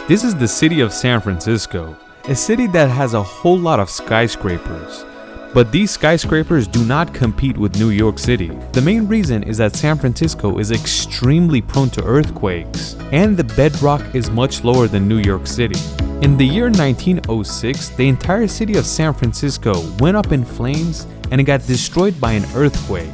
This is the city of San Francisco, a city that has a whole lot of skyscrapers. But these skyscrapers do not compete with New York City. The main reason is that San Francisco is extremely prone to earthquakes, and the bedrock is much lower than New York City. In the year 1906, the entire city of San Francisco went up in flames and it got destroyed by an earthquake.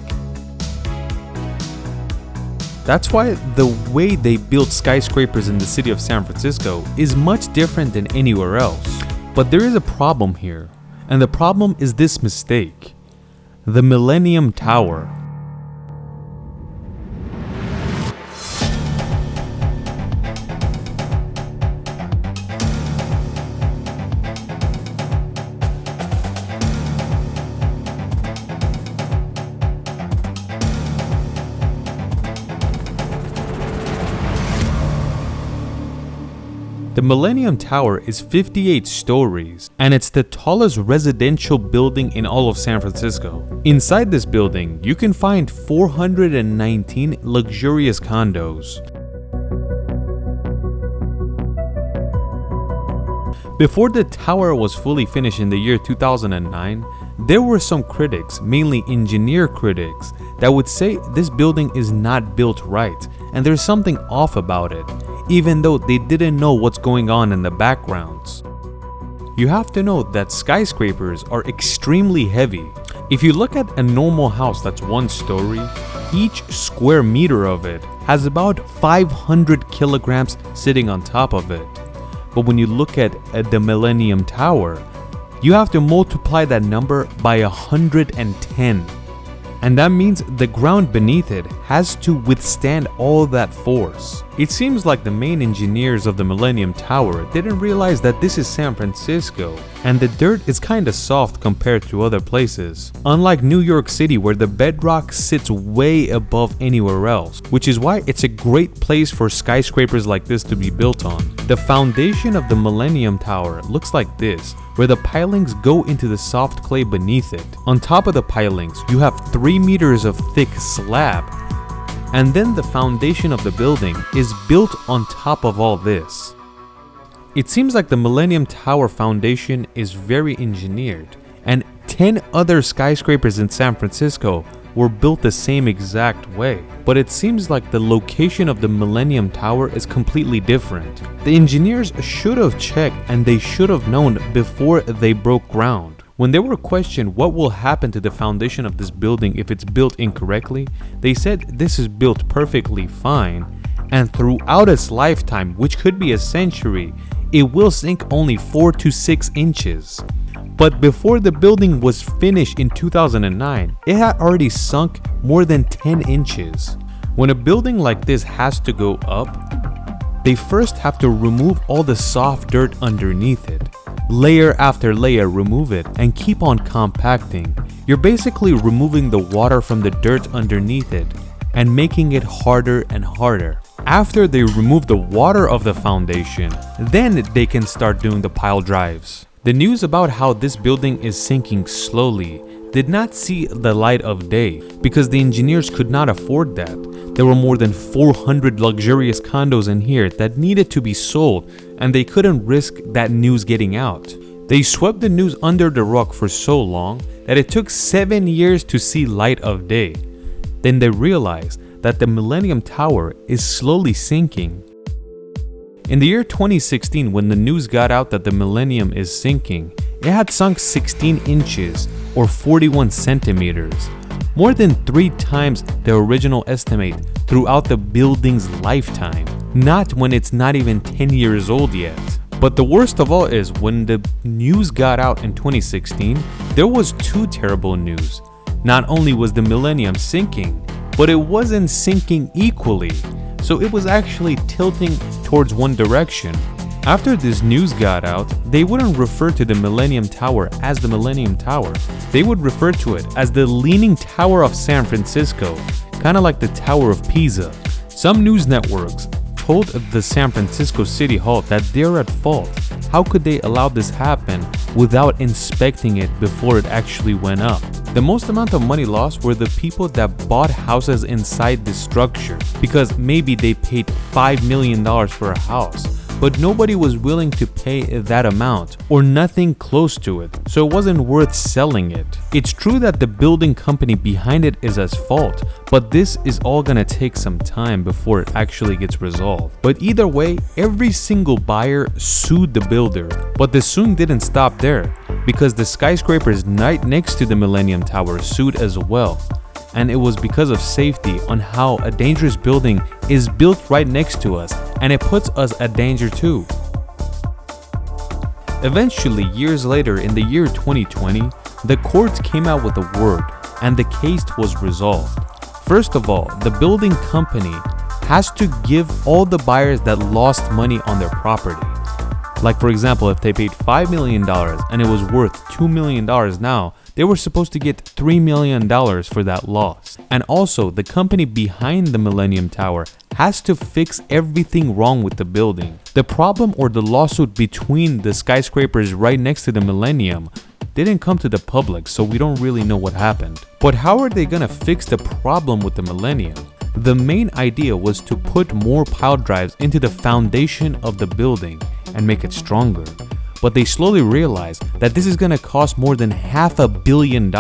That's why the way they built skyscrapers in the city of San Francisco is much different than anywhere else. But there is a problem here, and the problem is this mistake: the Millennium Tower. The Millennium Tower is 58 stories, and it's the tallest residential building in all of San Francisco. Inside this building, you can find 419 luxurious condos. Before the tower was fully finished in the year 2009, there were some critics, mainly engineer critics, that would say this building is not built right and there's something off about it, even though they didn't know what's going on in the backgrounds. You have to know that skyscrapers are extremely heavy. If you look at a normal house that's one story, each square meter of it has about 500 kilograms sitting on top of it. But when you look at the Millennium Tower, you have to multiply that number by 110. And that means the ground beneath it has to withstand all that force. It seems like the main engineers of the Millennium Tower didn't realize that this is San Francisco, and the dirt is kinda soft compared to other places. Unlike New York City, where the bedrock sits way above anywhere else, which is why it's a great place for skyscrapers like this to be built on. The foundation of the Millennium Tower looks like this, where the pilings go into the soft clay beneath it. On top of the pilings, you have 3 meters of thick slab, and then the foundation of the building is built on top of all this. It seems like the Millennium Tower foundation is very engineered, and 10 other skyscrapers in San Francisco were built the same exact way. But it seems like the location of the Millennium Tower is completely different. The engineers should have checked, and they should have known before they broke ground. When they were questioned what will happen to the foundation of this building if it's built incorrectly, they said this is built perfectly fine, and throughout its lifetime, which could be a century, it will sink only 4 to 6 inches. But before the building was finished in 2009, it had already sunk more than 10 inches. When a building like this has to go up, they first have to remove all the soft dirt underneath it. Layer after layer, remove it and keep on compacting. You're basically removing the water from the dirt underneath it and making it harder and harder. After they remove the water of the foundation, then they can start doing the pile drives. The news about how this building is sinking slowly did not see the light of day because the engineers could not afford that. There were more than 400 luxurious condos in here that needed to be sold, and they couldn't risk that news getting out. They swept the news under the rug for so long that it took 7 years to see light of day. Then they realized that the Millennium Tower is slowly sinking. In the year 2016, when the news got out that the Millennium is sinking, it had sunk 16 inches or 41 centimeters, more than 3 times the original estimate throughout the building's lifetime, not when it's not even 10 years old yet. But the worst of all is when the news got out in 2016, there was 2 terrible news. Not only was the Millennium sinking, but it wasn't sinking equally. So it was actually tilting towards one direction. After this news got out, they wouldn't refer to the Millennium Tower as the Millennium Tower. They would refer to it as the Leaning Tower of San Francisco, kind of like the Tower of Pisa. Some news networks told the San Francisco City Hall that they're at fault. How could they allow this happen without inspecting it before it actually went up? The most amount of money lost were the people that bought houses inside the structure, because maybe they paid $5 million for a house, but nobody was willing to pay that amount or nothing close to it, so it wasn't worth selling it. It's true that the building company behind it is at fault, but this is all gonna take some time before it actually gets resolved. But either way, every single buyer sued the builder, but the suing didn't stop there, because the skyscrapers right next to the Millennium Tower sued as well. And it was because of safety on how a dangerous building is built right next to us, and it puts us at danger too. Eventually, years later in the year 2020, the courts came out with a word and the case was resolved. First of all, the building company has to give all the buyers that lost money on their property. Like for example, if they paid $5 million and it was worth $2 million now, they were supposed to get $3 million for that loss. And also, the company behind the Millennium Tower has to fix everything wrong with the building. The problem or the lawsuit between the skyscrapers right next to the Millennium didn't come to the public, so we don't really know what happened. But how are they gonna fix the problem with the Millennium? The main idea was to put more pile drives into the foundation of the building and make it stronger. But they slowly realized that this is gonna cost more than $500 million,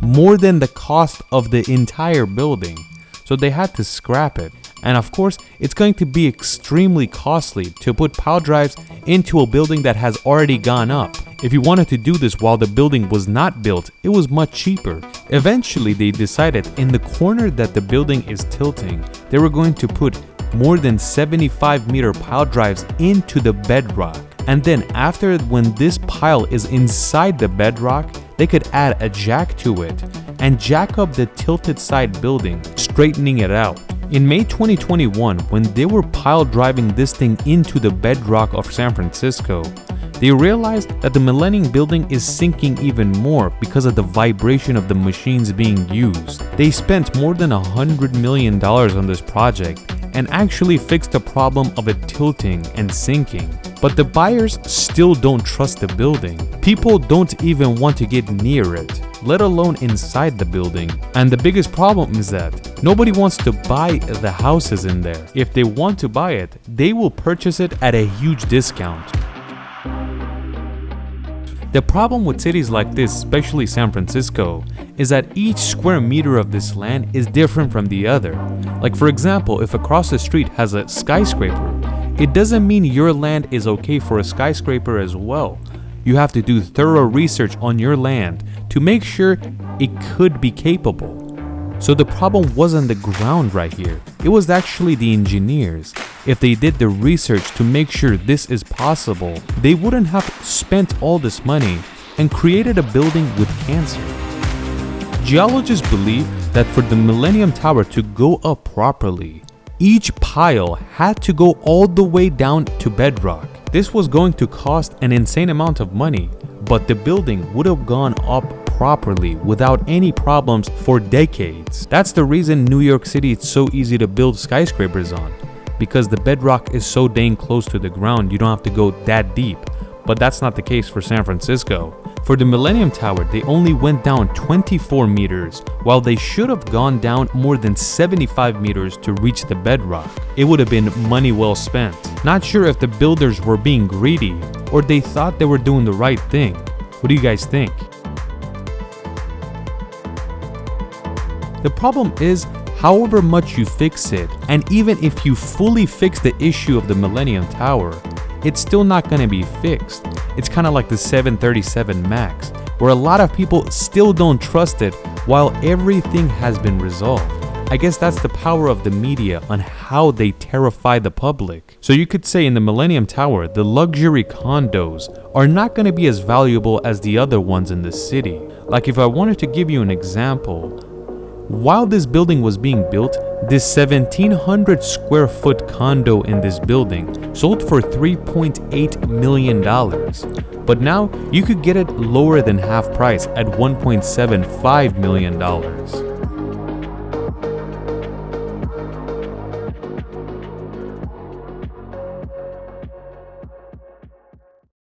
more than the cost of the entire building. So they had to scrap it. And of course, it's going to be extremely costly to put pile drives into a building that has already gone up. If you wanted to do this while the building was not built, it was much cheaper. Eventually, they decided in the corner that the building is tilting, they were going to put more than 75-meter pile drives into the bedrock. And then after, when this pile is inside the bedrock, they could add a jack to it and jack up the tilted side building, straightening it out. In May 2021, when they were pile driving this thing into the bedrock of San Francisco, they realized that the Millennium building is sinking even more because of the vibration of the machines being used. They spent more than $100 million on this project and actually fixed the problem of it tilting and sinking. But the buyers still don't trust the building. People don't even want to get near it, let alone inside the building. And the biggest problem is that nobody wants to buy the houses in there. If they want to buy it, they will purchase it at a huge discount. The problem with cities like this, especially San Francisco, is that each square meter of this land is different from the other. Like for example, if across the street has a skyscraper, it doesn't mean your land is okay for a skyscraper as well. You have to do thorough research on your land to make sure it could be capable. So the problem wasn't the ground right here, it was actually the engineers. If they did the research to make sure this is possible, they wouldn't have spent all this money and created a building with cancer. Geologists believe that for the Millennium Tower to go up properly, each pile had to go all the way down to bedrock. This was going to cost an insane amount of money, but the building would have gone up properly without any problems for decades. That's the reason New York City is so easy to build skyscrapers on, because the bedrock is so dang close to the ground you don't have to go that deep. But that's not the case for San Francisco. For the Millennium Tower, they only went down 24 meters, while they should have gone down more than 75 meters to reach the bedrock. It would have been money well spent. Not sure if the builders were being greedy or they thought they were doing the right thing. What do you guys think? The problem is, however much you fix it, and even if you fully fix the issue of the Millennium Tower, it's still not going to be fixed. It's kind of like the 737 MAX, where a lot of people still don't trust it while everything has been resolved. I guess that's the power of the media on how they terrify the public. So you could say in the Millennium Tower, the luxury condos are not going to be as valuable as the other ones in the city. Like if I wanted to give you an example, while this building was being built, this 1,700 square foot condo in this building sold for $3.8 million. But now you could get it lower than half price at $1.75 million.